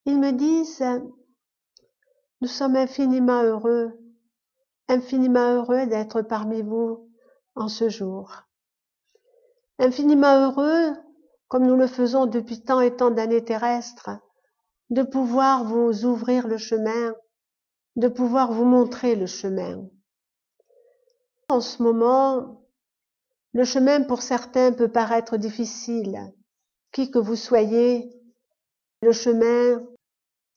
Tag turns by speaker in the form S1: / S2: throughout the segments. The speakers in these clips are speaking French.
S1: Ils me disent, nous sommes infiniment heureux d'être parmi vous en ce jour. Infiniment heureux, comme nous le faisons depuis tant et tant d'années terrestres, de pouvoir vous ouvrir le chemin, de pouvoir vous montrer le chemin. En ce moment, le chemin pour certains peut paraître difficile. Qui que vous soyez, le chemin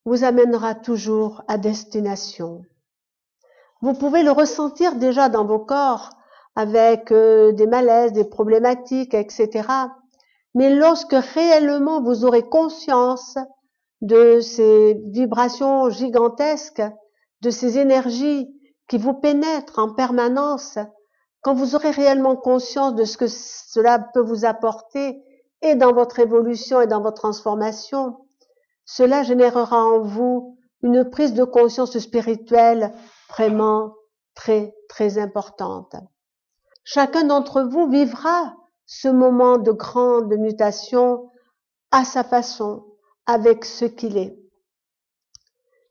S1: vous amènera toujours à destination. Vous pouvez le ressentir déjà dans vos corps avec des malaises, des problématiques, etc. Mais lorsque réellement vous aurez conscience de ces vibrations gigantesques, de ces énergies qui vous pénètrent en permanence, quand vous aurez réellement conscience de ce que cela peut vous apporter et dans votre évolution et dans votre transformation, cela générera en vous une prise de conscience spirituelle vraiment très, très importante. Chacun d'entre vous vivra ce moment de grande mutation à sa façon, avec ce qu'il est.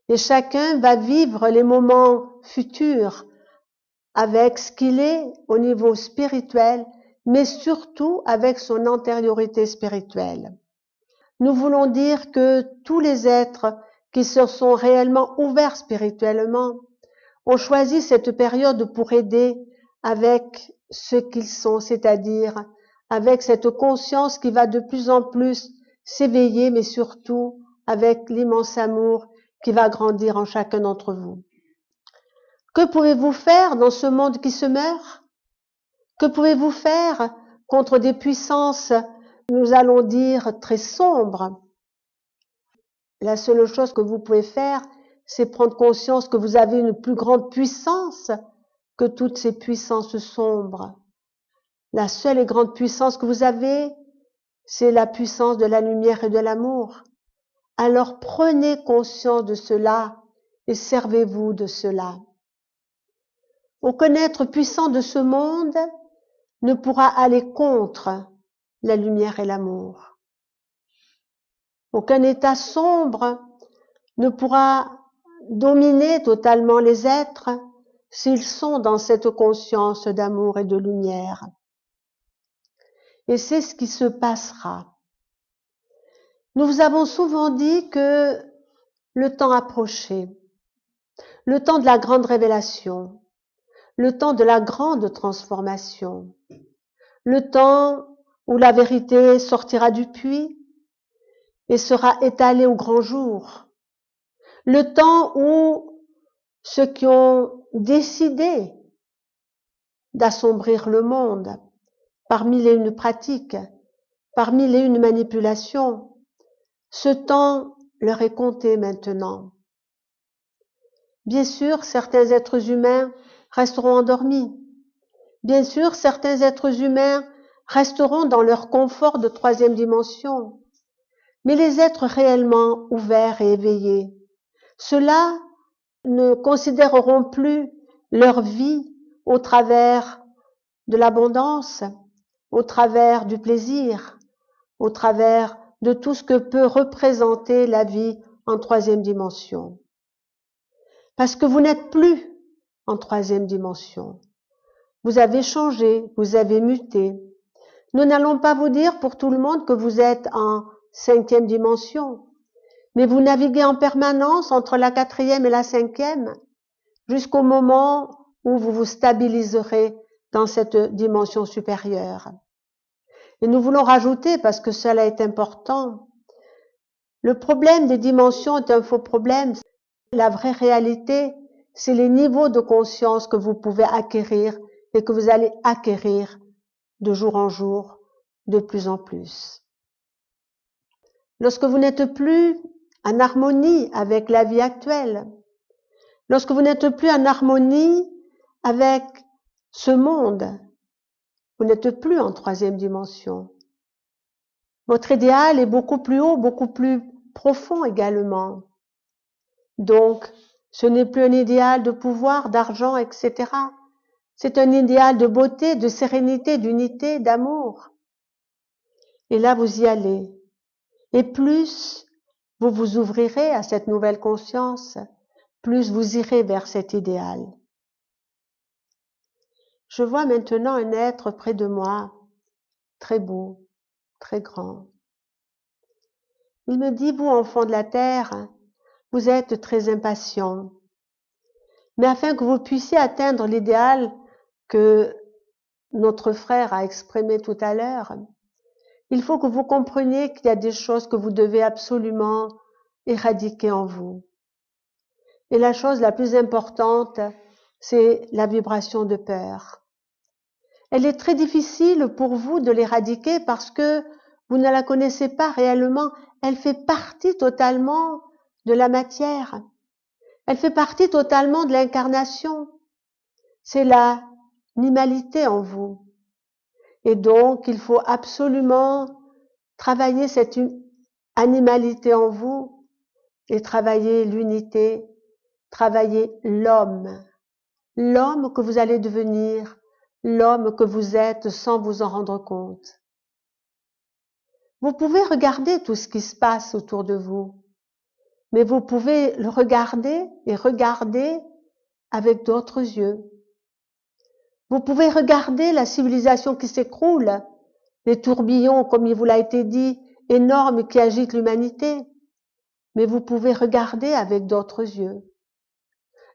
S1: Et chacun va vivre les moments futurs avec ce qu'il est au niveau spirituel, mais surtout avec son antériorité spirituelle. Nous voulons dire que tous les êtres qui se sont réellement ouverts spirituellement ont choisi cette période pour aider avec ce qu'ils sont, c'est-à-dire avec cette conscience qui va de plus en plus s'éveiller, mais surtout avec l'immense amour qui va grandir en chacun d'entre vous. Que pouvez-vous faire dans ce monde qui se meurt? Que pouvez-vous faire contre des puissances, nous allons dire, très sombres? La seule chose que vous pouvez faire, c'est prendre conscience que vous avez une plus grande puissance que toutes ces puissances sombres. La seule et grande puissance que vous avez, c'est la puissance de la lumière et de l'amour. Alors prenez conscience de cela et servez-vous de cela. Aucun être puissant de ce monde ne pourra aller contre la lumière et l'amour. Aucun état sombre ne pourra dominer totalement les êtres s'ils sont dans cette conscience d'amour et de lumière. Et c'est ce qui se passera. Nous vous avons souvent dit que le temps approchait, le temps de la grande révélation, le temps de la grande transformation, le temps où la vérité sortira du puits et sera étalée au grand jour, le temps où ceux qui ont décidé d'assombrir le monde par mille et une pratiques, par mille et une manipulations, ce temps leur est compté maintenant. Bien sûr, certains êtres humains resteront endormis. Bien sûr, certains êtres humains resteront dans leur confort de troisième dimension. Mais les êtres réellement ouverts et éveillés, ceux-là ne considéreront plus leur vie au travers de l'abondance, au travers du plaisir, au travers de tout ce que peut représenter la vie en troisième dimension. Parce que vous n'êtes plus en troisième dimension. Vous avez changé, vous avez muté. Nous n'allons pas vous dire pour tout le monde que vous êtes en cinquième dimension, mais vous naviguez en permanence entre la quatrième et la cinquième jusqu'au moment où vous vous stabiliserez dans cette dimension supérieure. Et nous voulons rajouter, parce que cela est important, le problème des dimensions est un faux problème. La vraie réalité, c'est les niveaux de conscience que vous pouvez acquérir et que vous allez acquérir de jour en jour, de plus en plus. Lorsque vous n'êtes plus en harmonie avec la vie actuelle, lorsque vous n'êtes plus en harmonie avec ce monde, vous n'êtes plus en troisième dimension. Votre idéal est beaucoup plus haut, beaucoup plus profond également. Donc, ce n'est plus un idéal de pouvoir, d'argent, etc. C'est un idéal de beauté, de sérénité, d'unité, d'amour. Et là, vous y allez. Et plus vous vous ouvrirez à cette nouvelle conscience, plus vous irez vers cet idéal. Je vois maintenant un être près de moi, très beau, très grand. Il me dit, vous, enfants de la terre, vous êtes très impatients. Mais afin que vous puissiez atteindre l'idéal que notre frère a exprimé tout à l'heure, il faut que vous compreniez qu'il y a des choses que vous devez absolument éradiquer en vous. Et la chose la plus importante, c'est la vibration de peur. Elle est très difficile pour vous de l'éradiquer parce que vous ne la connaissez pas réellement. Elle fait partie totalement de la matière. Elle fait partie totalement de l'incarnation. C'est l'animalité en vous. Et donc, il faut absolument travailler cette animalité en vous et travailler l'unité, travailler l'homme que vous allez devenir, l'homme que vous êtes sans vous en rendre compte. Vous pouvez regarder tout ce qui se passe autour de vous, mais vous pouvez le regarder et regarder avec d'autres yeux. Vous pouvez regarder la civilisation qui s'écroule, les tourbillons, comme il vous l'a été dit, énormes qui agitent l'humanité, mais vous pouvez regarder avec d'autres yeux.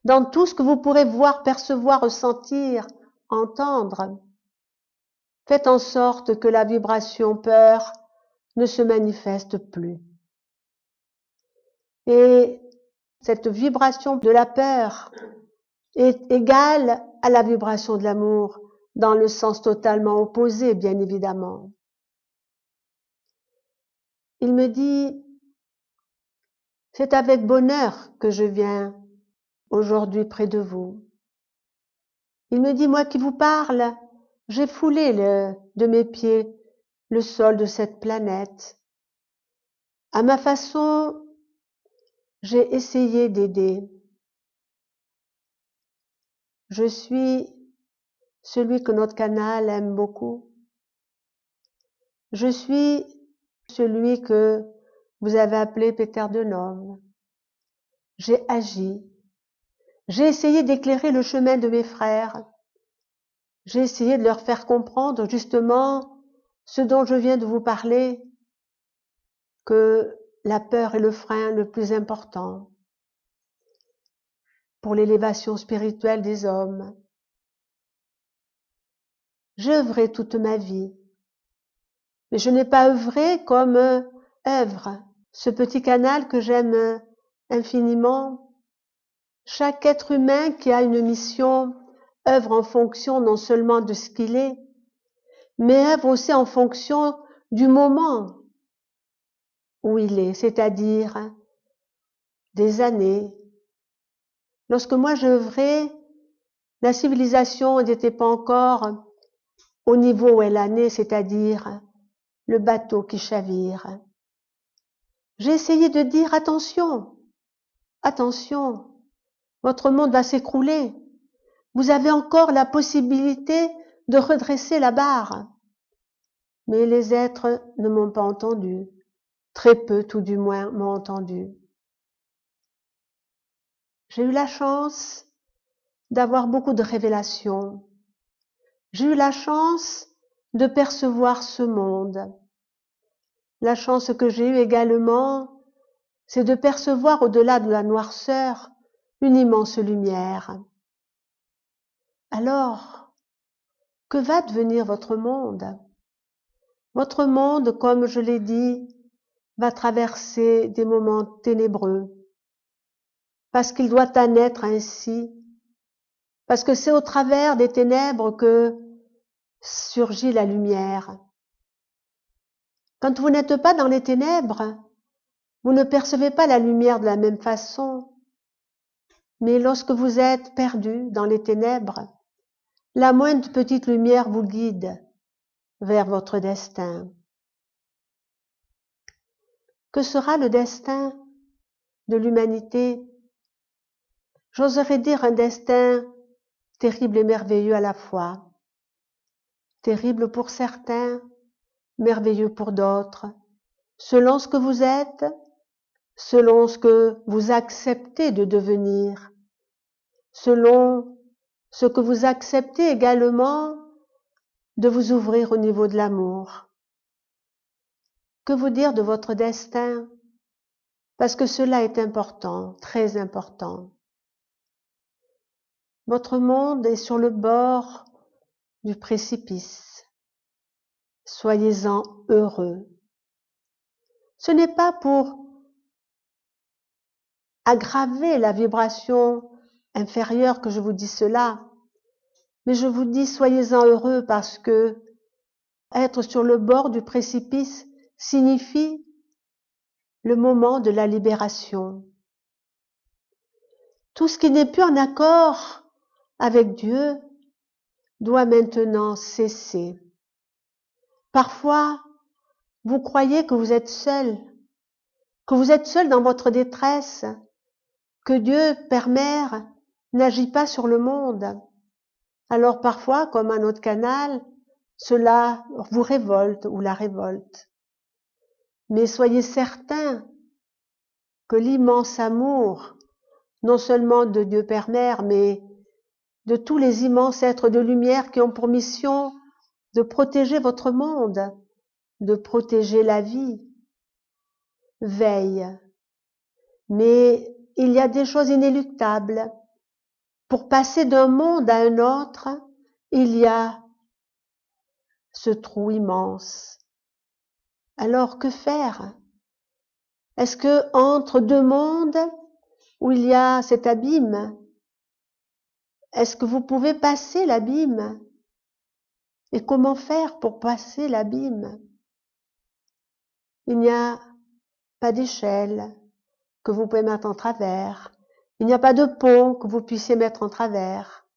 S1: Dans tout ce que vous pourrez voir, percevoir, ressentir, entendre, faites en sorte que la vibration peur ne se manifeste plus. Et cette vibration de la peur est égale à la vibration de l'amour, dans le sens totalement opposé, bien évidemment. Il me dit, c'est avec bonheur que je viens aujourd'hui près de vous. Il me dit, moi qui vous parle, j'ai foulé de mes pieds le sol de cette planète. À ma façon, j'ai essayé d'aider. Je suis celui que notre canal aime beaucoup. Je suis celui que vous avez appelé Peter de Nome. J'ai agi. J'ai essayé d'éclairer le chemin de mes frères. J'ai essayé de leur faire comprendre justement ce dont je viens de vous parler, que la peur est le frein le plus important pour l'élévation spirituelle des hommes. J'ai œuvré toute ma vie, mais je n'ai pas œuvré comme œuvre ce petit canal que j'aime infiniment. Chaque être humain qui a une mission œuvre en fonction non seulement de ce qu'il est, mais œuvre aussi en fonction du moment où il est, c'est-à-dire des années. Lorsque moi j'œuvrais, la civilisation n'était pas encore au niveau où elle en est, c'est-à-dire le bateau qui chavire. J'ai essayé de dire attention, attention, votre monde va s'écrouler. Vous avez encore la possibilité de redresser la barre. Mais les êtres ne m'ont pas entendu. Très peu, tout du moins, m'ont entendu. J'ai eu la chance d'avoir beaucoup de révélations. J'ai eu la chance de percevoir ce monde. La chance que j'ai eue également, c'est de percevoir au-delà de la noirceur une immense lumière. Alors, que va devenir votre monde? Votre monde, comme je l'ai dit, va traverser des moments ténébreux, parce qu'il doit en être ainsi, parce que c'est au travers des ténèbres que surgit la lumière. Quand vous n'êtes pas dans les ténèbres, vous ne percevez pas la lumière de la même façon. Mais lorsque vous êtes perdu dans les ténèbres, la moindre petite lumière vous guide vers votre destin. Que sera le destin de l'humanité? J'oserais dire un destin terrible et merveilleux à la fois. Terrible pour certains, merveilleux pour d'autres, selon ce que vous êtes, selon ce que vous acceptez de devenir, selon ce que vous acceptez également de vous ouvrir au niveau de l'amour. Que vous dire de votre destin? Parce que cela est important, très important. Votre monde est sur le bord du précipice. Soyez-en heureux. Ce n'est pas pour aggraver la vibration inférieure que je vous dis cela, mais je vous dis soyez-en heureux parce que être sur le bord du précipice signifie le moment de la libération. Tout ce qui n'est plus en accord avec Dieu doit maintenant cesser. Parfois, vous croyez que vous êtes seul dans votre détresse, que Dieu, Père Mère, n'agit pas sur le monde. Alors parfois, comme un autre canal, cela vous révolte ou la révolte. Mais soyez certains que l'immense amour, non seulement de Dieu Père Mère, mais de tous les immenses êtres de lumière qui ont pour mission de protéger votre monde, de protéger la vie, veille. Mais il y a des choses inéluctables. Pour passer d'un monde à un autre, il y a ce trou immense. Alors que faire? Est-ce que entre deux mondes où il y a cet abîme, est-ce que vous pouvez passer l'abîme? Et comment faire pour passer l'abîme? Il n'y a pas d'échelle que vous pouvez mettre en travers. Il n'y a pas de pont que vous puissiez mettre en travers.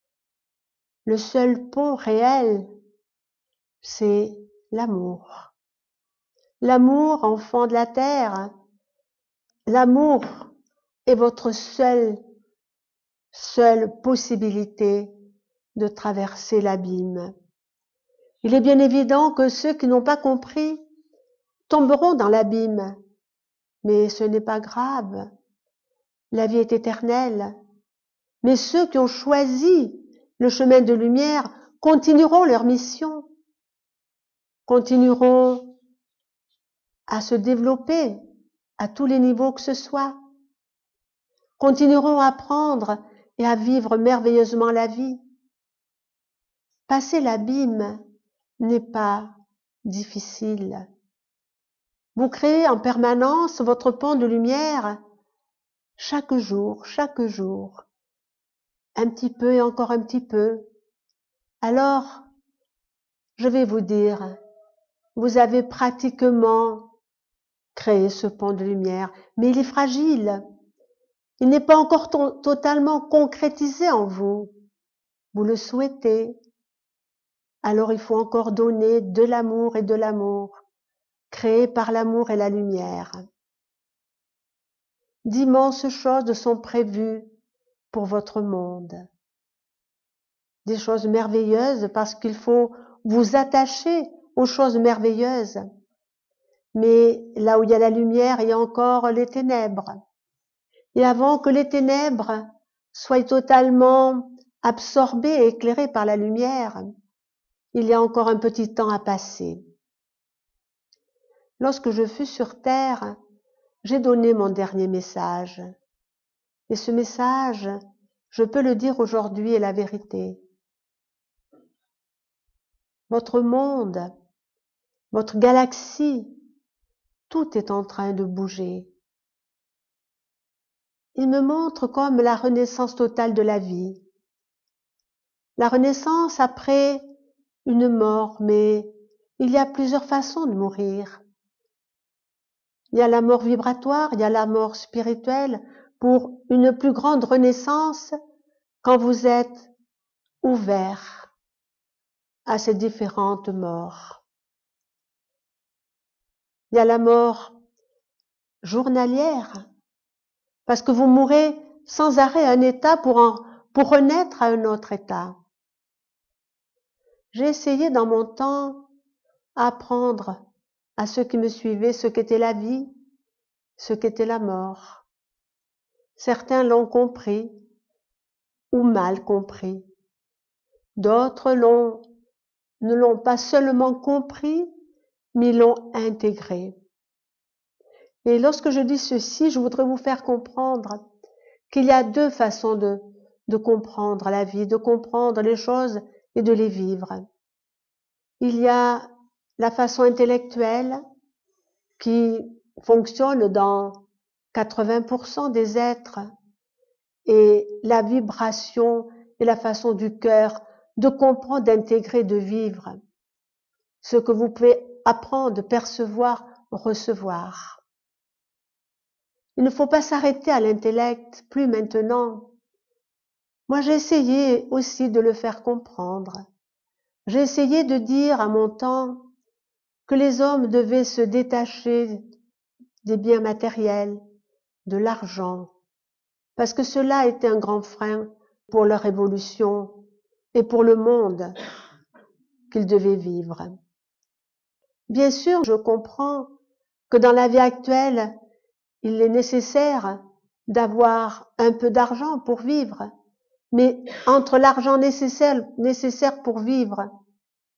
S1: Le seul pont réel, c'est l'amour. L'amour, enfant de la terre. L'amour est votre seule possibilité de traverser l'abîme. Il est bien évident que ceux qui n'ont pas compris tomberont dans l'abîme, mais ce n'est pas grave. La vie est éternelle. Mais ceux qui ont choisi le chemin de lumière continueront leur mission, continueront à se développer à tous les niveaux que ce soit, continueront à apprendre et à vivre merveilleusement la vie. Passer l'abîme n'est pas difficile. Vous créez en permanence votre pont de lumière chaque jour, un petit peu et encore un petit peu. Alors, je vais vous dire, vous avez pratiquement créé ce pont de lumière, mais il est fragile. Il n'est pas encore totalement concrétisé en vous. Vous le souhaitez. Alors il faut encore donner de l'amour et de l'amour, créé par l'amour et la lumière. D'immenses choses sont prévues pour votre monde. Des choses merveilleuses parce qu'il faut vous attacher aux choses merveilleuses. Mais là où il y a la lumière, il y a encore les ténèbres. Et avant que les ténèbres soient totalement absorbées et éclairées par la lumière, il y a encore un petit temps à passer. Lorsque je fus sur terre, j'ai donné mon dernier message. Et ce message, je peux le dire aujourd'hui, est la vérité. Votre monde, votre galaxie, tout est en train de bouger. Il me montre comme la renaissance totale de la vie. La renaissance après une mort, mais il y a plusieurs façons de mourir. Il y a la mort vibratoire, il y a la mort spirituelle, pour une plus grande renaissance quand vous êtes ouvert à ces différentes morts. Il y a la mort journalière, parce que vous mourrez sans arrêt à un état pour renaître à un autre état. J'ai essayé dans mon temps à apprendre à ceux qui me suivaient ce qu'était la vie, ce qu'était la mort. Certains l'ont compris ou mal compris. D'autres ne l'ont pas seulement compris, mais l'ont intégré. Et lorsque je dis ceci, je voudrais vous faire comprendre qu'il y a deux façons de comprendre la vie, de comprendre les choses et de les vivre. Il y a la façon intellectuelle qui fonctionne dans 80% des êtres et la vibration et la façon du cœur de comprendre, d'intégrer, de vivre ce que vous pouvez apprendre, percevoir, recevoir. Il ne faut pas s'arrêter à l'intellect, plus maintenant. Moi, j'ai essayé aussi de le faire comprendre. J'ai essayé de dire à mon temps que les hommes devaient se détacher des biens matériels, de l'argent, parce que cela était un grand frein pour leur évolution et pour le monde qu'ils devaient vivre. Bien sûr, je comprends que dans la vie actuelle, il est nécessaire d'avoir un peu d'argent pour vivre, mais entre l'argent nécessaire pour vivre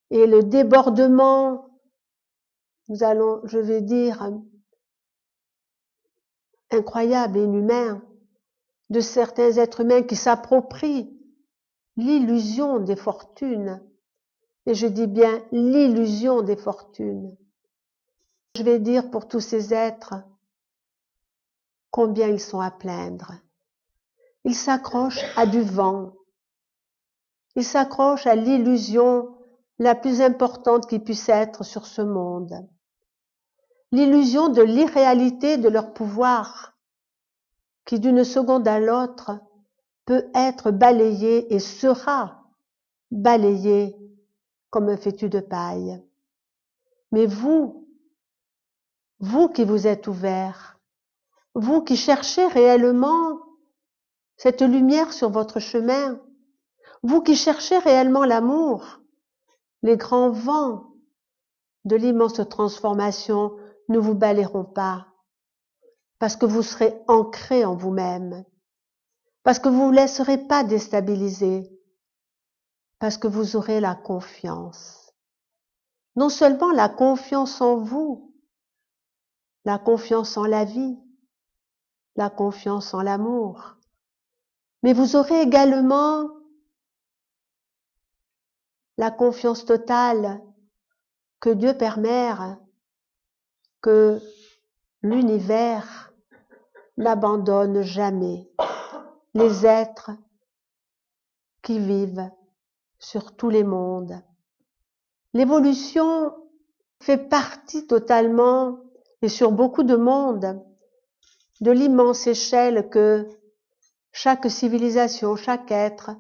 S1: et le débordement, je vais dire, incroyable et inhumain de certains êtres humains qui s'approprient l'illusion des fortunes, et je dis bien l'illusion des fortunes. Je vais dire pour tous ces êtres combien ils sont à plaindre. Ils s'accrochent à du vent. Ils s'accrochent à l'illusion la plus importante qui puisse être sur ce monde. L'illusion de l'irréalité de leur pouvoir, qui d'une seconde à l'autre peut être balayé et sera balayé comme un fétu de paille. Mais vous qui vous êtes ouverts, vous qui cherchez réellement cette lumière sur votre chemin, vous qui cherchez réellement l'amour, les grands vents de l'immense transformation ne vous balayeront pas, parce que vous serez ancrés en vous-même, parce que vous ne vous laisserez pas déstabiliser, parce que vous aurez la confiance. Non seulement la confiance en vous, la confiance en la vie, la confiance en l'amour, mais vous aurez également la confiance totale que Dieu permet, que l'univers n'abandonne jamais les êtres qui vivent sur tous les mondes. L'évolution fait partie totalement et sur beaucoup de mondes de l'immense échelle que chaque civilisation, chaque être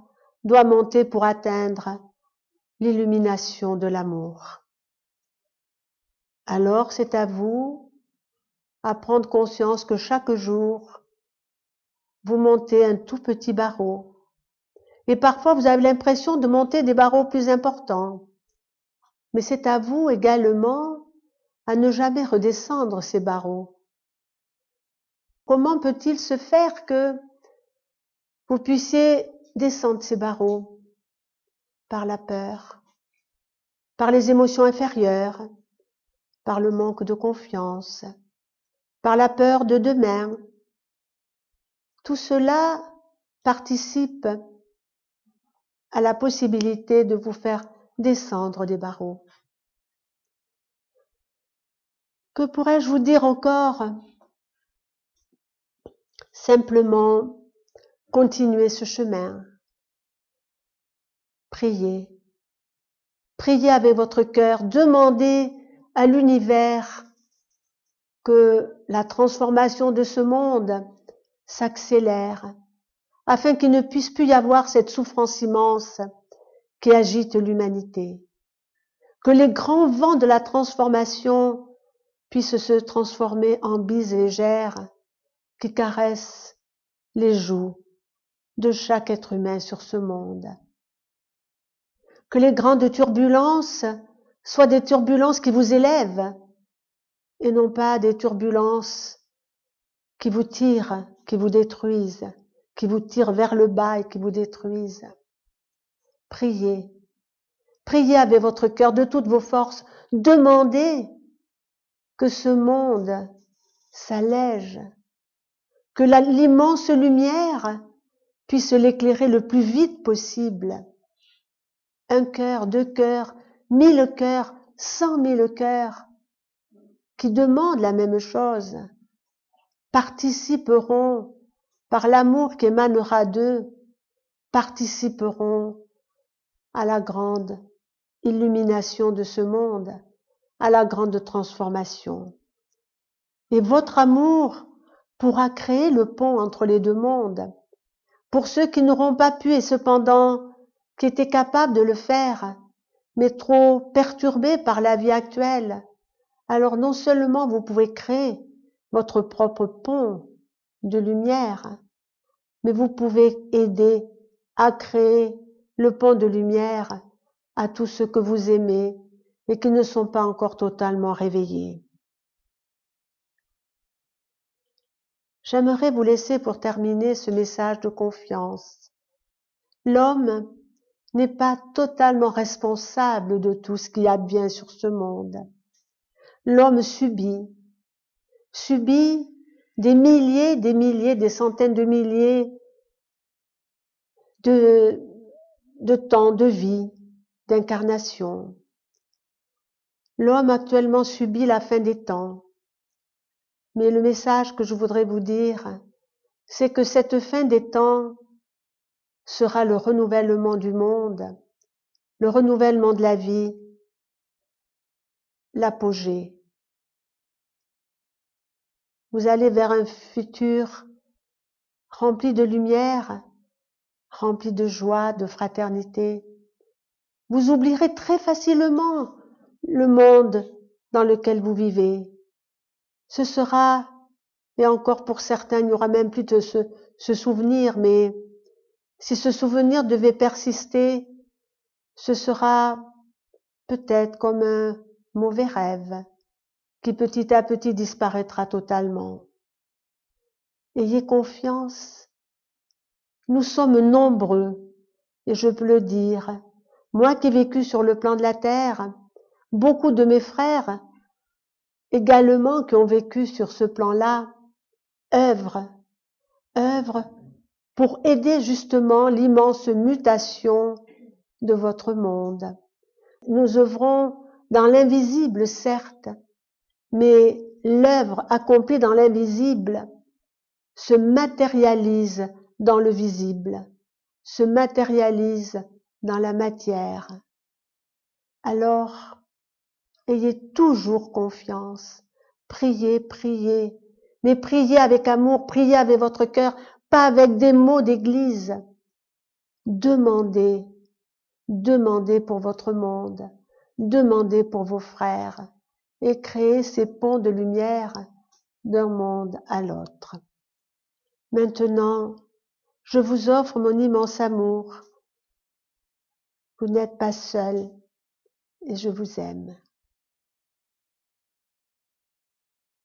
S1: doit monter pour atteindre l'illumination de l'amour. Alors c'est à vous à prendre conscience que chaque jour, vous montez un tout petit barreau. Et parfois, vous avez l'impression de monter des barreaux plus importants. Mais c'est à vous également à ne jamais redescendre ces barreaux. Comment peut-il se faire que vous puissiez descendre ces barreaux? Par la peur, par les émotions inférieures, par le manque de confiance, par la peur de demain. Tout cela participe à la possibilité de vous faire descendre des barreaux. Que pourrais-je vous dire encore? Simplement, continuez ce chemin. Priez. Priez avec votre cœur. Demandez à l'univers que la transformation de ce monde s'accélère, afin qu'il ne puisse plus y avoir cette souffrance immense qui agite l'humanité. Que les grands vents de la transformation puissent se transformer en bises légères qui caressent les joues de chaque être humain sur ce monde. Que les grandes turbulences soient des turbulences qui vous élèvent et non pas des turbulences qui vous tirent, qui vous détruisent, qui vous tirent vers le bas et qui vous détruisent. Priez. Priez avec votre cœur de toutes vos forces. Demandez que ce monde s'allège, que l'immense lumière puisse l'éclairer le plus vite possible. Un cœur, 2 cœurs, 1000 cœurs, 100 000 cœurs qui demandent la même chose participeront par l'amour qui émanera d'eux, participeront à la grande illumination de ce monde, à la grande transformation. Et votre amour pourra créer le pont entre les deux mondes. Pour ceux qui n'auront pas pu et cependant qui étaient capables de le faire, mais trop perturbés par la vie actuelle, alors non seulement vous pouvez créer votre propre pont de lumière, mais vous pouvez aider à créer le pont de lumière à tous ceux que vous aimez et qui ne sont pas encore totalement réveillés. J'aimerais vous laisser pour terminer ce message de confiance. L'homme n'est pas totalement responsable de tout ce qui advient sur ce monde. L'homme subit des milliers, des centaines de milliers de temps, de vie, d'incarnation. L'homme actuellement subit la fin des temps. Mais le message que je voudrais vous dire, c'est que cette fin des temps sera le renouvellement du monde, le renouvellement de la vie, l'apogée. Vous allez vers un futur rempli de lumière, rempli de joie, de fraternité. Vous oublierez très facilement le monde dans lequel vous vivez. Ce sera, et encore pour certains, il n'y aura même plus de ce souvenir, mais si ce souvenir devait persister, ce sera peut-être comme un mauvais rêve qui petit à petit disparaîtra totalement. Ayez confiance. Nous sommes nombreux, et je peux le dire. Moi qui ai vécu sur le plan de la terre, beaucoup de mes frères également qui ont vécu sur ce plan-là, œuvrent pour aider justement l'immense mutation de votre monde. Nous œuvrons dans l'invisible, certes, mais l'œuvre accomplie dans l'invisible se matérialise dans le visible, se matérialise dans la matière. Alors, ayez toujours confiance, priez, mais priez avec amour, priez avec votre cœur, pas avec des mots d'église. Demandez pour votre monde, demandez pour vos frères et créez ces ponts de lumière d'un monde à l'autre. Maintenant, je vous offre mon immense amour. Vous n'êtes pas seul et je vous aime.